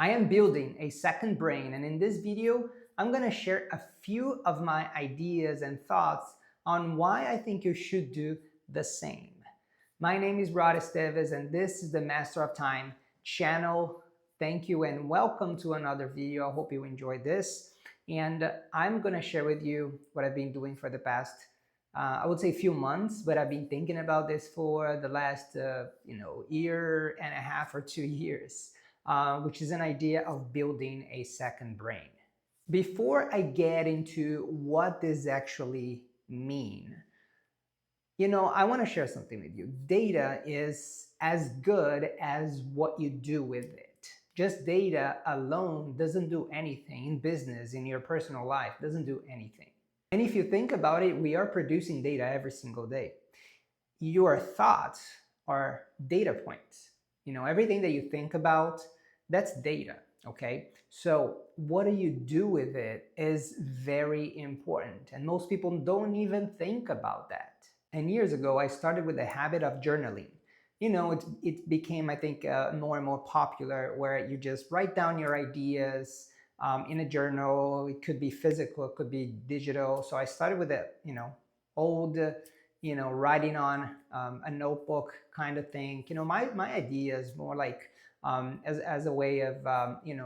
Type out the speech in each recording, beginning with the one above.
I am building a second brain, and in this video, I'm going to share a few of my ideas and thoughts on why I think you should do the same. My name is Rod Esteves, and this is the Master of Time channel. Thank you and welcome to another video. I hope you enjoyed this. And I'm going to share with you what I've been doing for the past, I would say few months, but I've been thinking about this for the last, year and a half or 2 years. Which is an idea of building a second brain. Before I get into what this actually means, I want to share something with you. Data is as good as what you do with it. Just data alone doesn't do anything in business, in your personal life, doesn't do anything. And if you think about it, we are producing data every single day. Your thoughts are data points. Everything that you think about, that's data, okay? So what do you do with it is very important, and most people don't even think about that. And years ago, I started with the habit of journaling. It became, I think, more and more popular, where you just write down your ideas in a journal. It could be physical, it could be digital. So I started with a, old, writing on a notebook kind of thing. My idea is more like as a way of,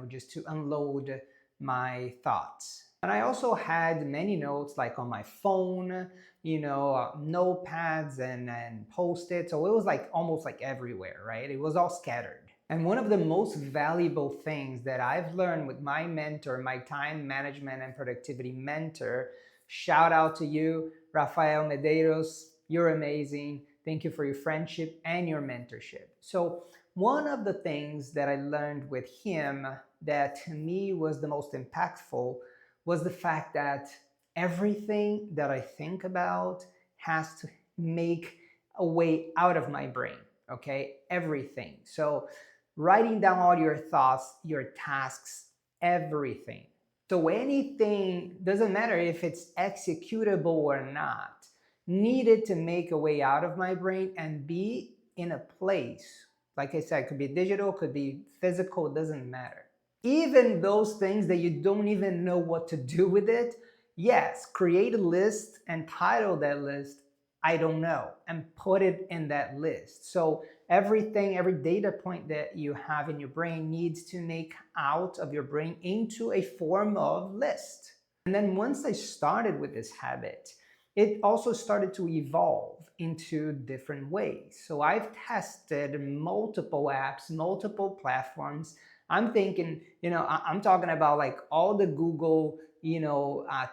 just to unload my thoughts. And I also had many notes like on my phone, notepads and post-it. So it was like almost like everywhere, right? It was all scattered. And one of the most valuable things that I've learned with my mentor, my time management and productivity mentor, shout out to you, Rafael Medeiros. You're amazing. Thank you for your friendship and your mentorship. So one of the things that I learned with him that to me was the most impactful was the fact that everything that I think about has to make a way out of my brain, okay? Everything. So writing down all your thoughts, your tasks, everything. So anything, doesn't matter if it's executable or not, needed to make a way out of my brain and be in a place. Like I said, it could be digital, could be physical, it doesn't matter. Even those things that you don't even know what to do with it, yes, create a list and title that list, I don't know, and put it in that list. So everything, every data point that you have in your brain needs to make out of your brain into a form of list. And then once I started with this habit, it also started to evolve into different ways. So I've tested multiple apps, multiple platforms. I'm thinking, I'm talking about like all the Google,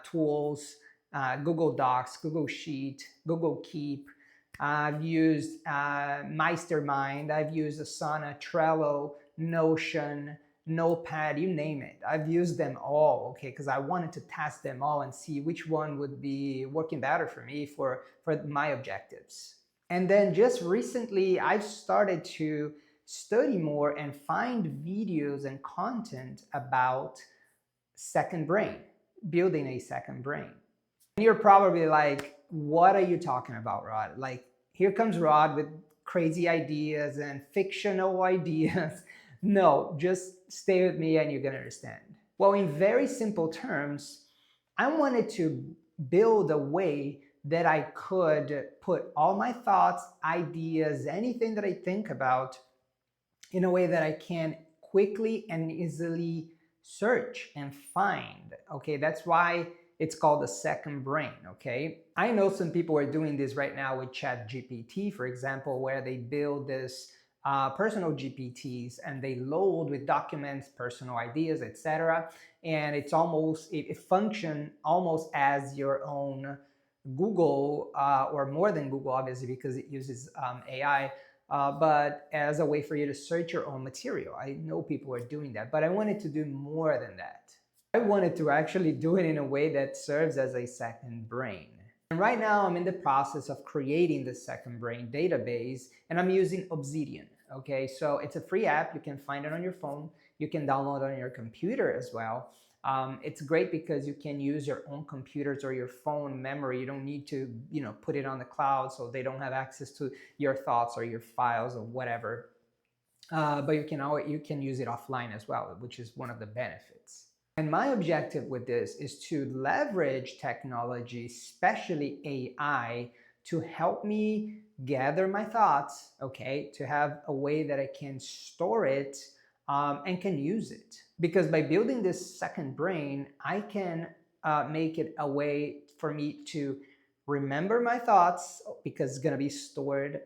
tools, Google Docs, Google Sheet, Google Keep. I've used Meistermind. I've used Asana, Trello, Notion, Notepad, you name it. I've used them all, okay, because I wanted to test them all and see which one would be working better for me for my objectives. And then just recently, I've started to study more and find videos and content about second brain, building a second brain. And you're probably like, what are you talking about, Rod? Like, here comes Rod with crazy ideas and fictional ideas. No, just stay with me and you're going to understand. Well, in very simple terms, I wanted to build a way that I could put all my thoughts, ideas, anything that I think about in a way that I can quickly and easily search and find. Okay, that's why it's called the second brain, okay? I know some people are doing this right now with ChatGPT, for example, where they build this personal GPTs and they load with documents, personal ideas, etc. And it's almost, it functions almost as your own Google, or more than Google, obviously, because it uses AI, but as a way for you to search your own material. I know people are doing that, but I wanted to do more than that. I wanted to actually do it in a way that serves as a second brain. And right now I'm in the process of creating the second brain database, and I'm using Obsidian. Okay, so it's a free app. You can find it on your phone. You can download it on your computer as well. It's great because you can use your own computers or your phone memory. You don't need to, put it on the cloud, so they don't have access to your thoughts or your files or whatever. but you can use it offline as well, which is one of the benefits. And my objective with this is to leverage technology, especially AI, to help me gather my thoughts, okay, to have a way that I can store it and can use it. Because by building this second brain, I can make it a way for me to remember my thoughts because it's going to be stored,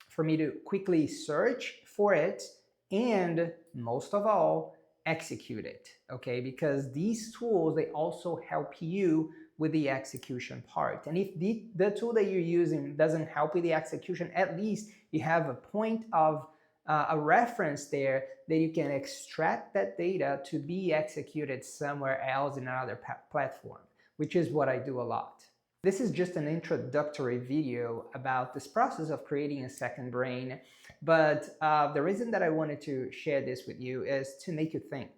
for me to quickly search for it, and most of all, execute it, okay? Because these tools, they also help you with the execution part. And if the tool that you're using doesn't help with the execution, at least you have a point of a reference there that you can extract that data to be executed somewhere else in another platform, which is what I do a lot. This is just an introductory video about this process of creating a second brain, but the reason that I wanted to share this with you is to make you think.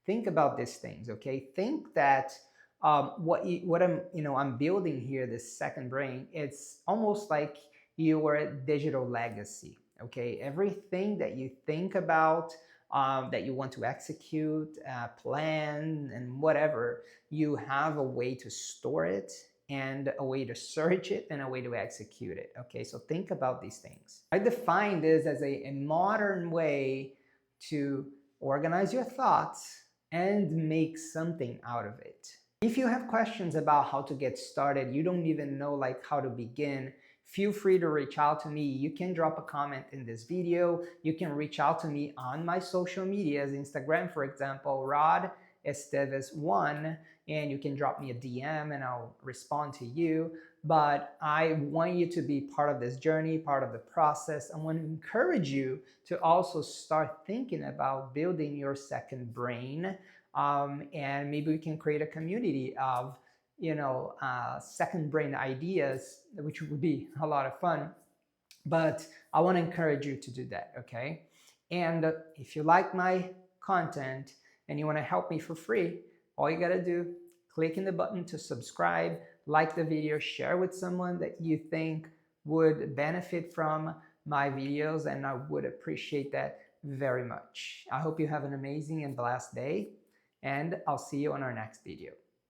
Think about these things, okay? Think that what I'm building here, this second brain, it's almost like your digital legacy, okay? Everything that you think about, that you want to execute, plan, and whatever, you have a way to store it and a way to search it and a way to execute it, okay? So think about these things. I define this as a modern way to organize your thoughts and make something out of it. If you have questions about how to get started, you don't even know like how to begin, feel free to reach out to me. You can drop a comment in this video. You can reach out to me on my social medias, Instagram, for example, Rod Esteves1, and you can drop me a DM and I'll respond to you. But I want you to be part of this journey, part of the process. I want to encourage you to also start thinking about building your second brain. And maybe we can create a community of second brain ideas, which would be a lot of fun. But I want to encourage you to do that, okay? And if you like my content and you want to help me for free, all you got to do, click in the button to subscribe, like the video, share with someone that you think would benefit from my videos, and I would appreciate that very much. I hope you have an amazing and blessed day, and I'll see you on our next video.